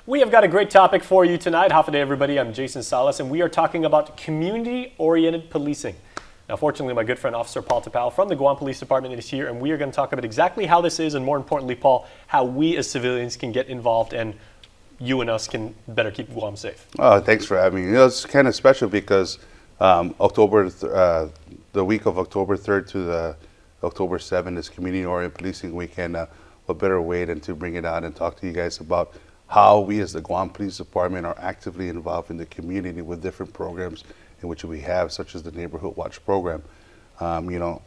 We have got a great topic for you tonight. Hafa day, everybody. I'm Jason Salas, and we are talking about community-oriented policing. Now, fortunately, my good friend, Officer Paul Tapao from the Guam Police Department is here, and we are going to talk about exactly how this is, and more importantly, Paul, how we as civilians can get involved and you and us can better keep Guam safe. Oh, thanks for having me. You know, it's kind of special because the week of October 3rd to the October 7th is Community-Oriented Policing Week, and what better way than to bring it out and talk to you guys about how we as the Guam Police Department are actively involved in the community with different programs in which we have, such as the Neighborhood Watch program. You know,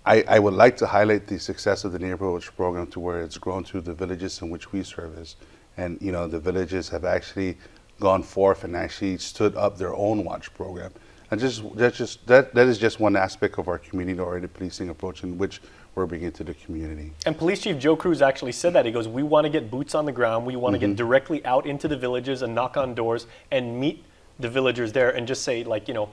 I would like to highlight the success of the Neighborhood Watch program to where it's grown to the villages in which we service. And, you know, the villages have actually gone forth and actually stood up their own watch program. And that is just one aspect of our community-oriented policing approach in which we're bringing to the community. And Police Chief Joe Cruz actually said that. He goes, we want to get boots on the ground. We want to get directly out into the villages and knock on doors and meet the villagers there and just say, like, you know,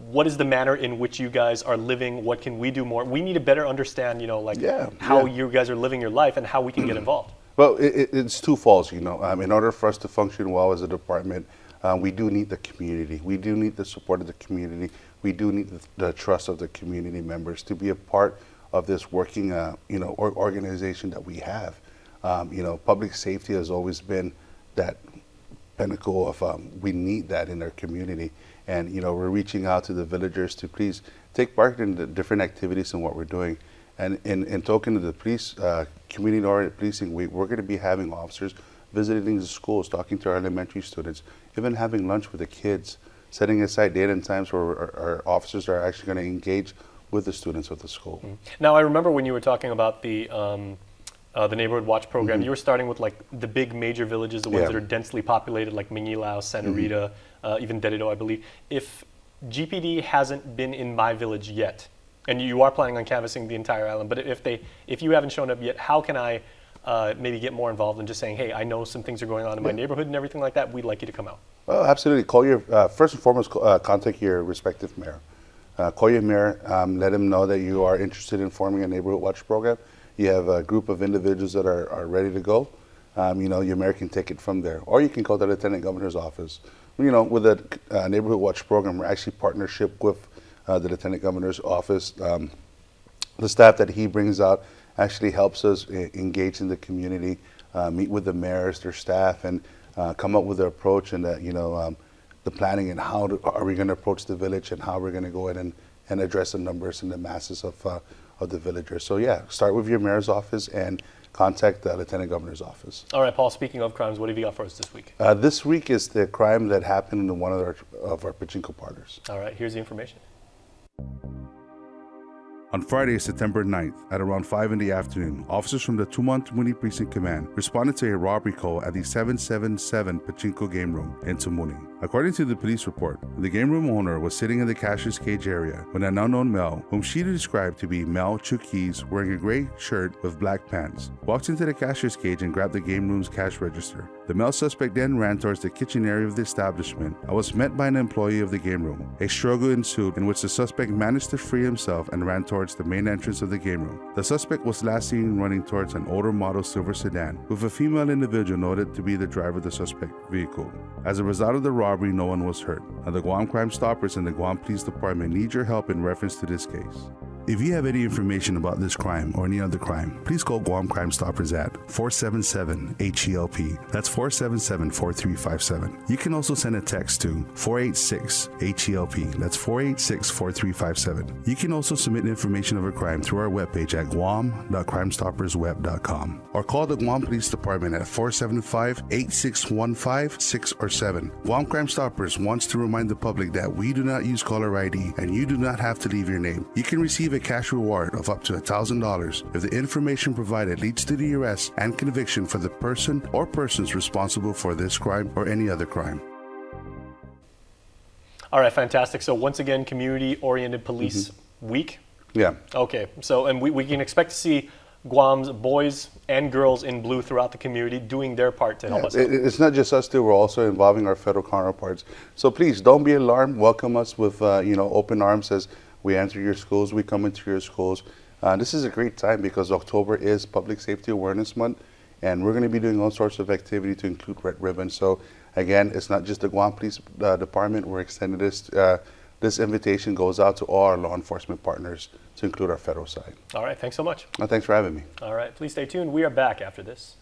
what is the manner in which you guys are living? What can we do more? We need to better understand, you know, like how you guys are living your life and how we can get involved. Well, it's twofold, you know. In order for us to function well as a department, we do need the community. We do need the support of the community. We do need the trust of the community members to be a part of this working, you know, organization that we have. You know, public safety has always been that pinnacle of we need that in our community. And, you know, we're reaching out to the villagers to please take part in the different activities and what we're doing. And in token of the police, community-oriented policing week, we're going to be having officers visiting the schools, talking to our elementary students, even having lunch with the kids, setting aside date and times where our officers are actually going to engage with the students of the school. Now, I remember when you were talking about the Neighborhood Watch program, you were starting with like the big major villages, the ones that are densely populated, like Mingilao, Santa Rita, even Dedido, I believe. If GPD hasn't been in my village yet, and you are planning on canvassing the entire island, but if you haven't shown up yet, how can I maybe get more involved in just saying, hey, I know some things are going on in my neighborhood and everything like that, we'd like you to come out? Oh, absolutely. Call your, first and foremost, contact your respective mayor. Call your mayor, let him know that you are interested in forming a Neighborhood Watch program. You have a group of individuals that are ready to go. You know, your mayor can take it from there. Or you can call the Lieutenant Governor's office. You know, with the Neighborhood Watch program, we're actually partnership with the Lieutenant Governor's office. The staff that he brings out actually helps us engage in the community, meet with the mayors, their staff, and come up with the approach and you know, the planning and how are we going to approach the village and how we're going to go in and address the numbers and the masses of the villagers. So yeah, start with your mayor's office and contact the Lieutenant Governor's office. All right, Paul, speaking of crimes, what have you got for us this week? This week is the crime that happened in one of our pachinko parlors. All right, here's the information. On Friday, September 9th, at around 5 in the afternoon, officers from the Tumon Tumuni Precinct Command responded to a robbery call at the 777 Pachinko Game Room in Tumuni. According to the police report, the game room owner was sitting in the cashier's cage area when an unknown male, whom she described to be Mel Chukis, wearing a gray shirt with black pants, walked into the cashier's cage and grabbed the game room's cash register. The male suspect then ran towards the kitchen area of the establishment and was met by an employee of the game room. A struggle ensued in which the suspect managed to free himself and ran towards the main entrance of the game room. The suspect was last seen running towards an older model silver sedan with a female individual noted to be the driver of the suspect vehicle. As a result of the robbery, no one was hurt. Now, the Guam Crime Stoppers and the Guam Police Department need your help in reference to this case. If you have any information about this crime or any other crime, please call Guam Crime Stoppers at 477-HELP. That's 477-4357. You can also send a text to 486-HELP. That's 486-4357. You can also submit information of a crime through our webpage at guam.crimestoppersweb.com or call the Guam Police Department at 475-8615, 6 or 7. Guam Crime Stoppers wants to remind the public that we do not use caller ID and you do not have to leave your name. You can receive a cash reward of up to $1,000 if the information provided leads to the arrest and conviction for the person or persons responsible for this crime or any other crime. All right, fantastic. So once again, community-oriented police week. Yeah. Okay, so and we can expect to see Guam's boys and girls in blue throughout the community doing their part to help us. It's not just us too. We're also involving our federal counterparts. So please don't be alarmed. Welcome us with you know, open arms as we enter your schools, we come into your schools. This is a great time because October is Public Safety Awareness Month, And we're going to be doing all sorts of activity to include Red Ribbon. So again, it's not just the Guam Police Department. We're extending this. This invitation goes out to all our law enforcement partners to include our federal side. All right, thanks so much. Thanks for having me. All right, please stay tuned. We are back after this.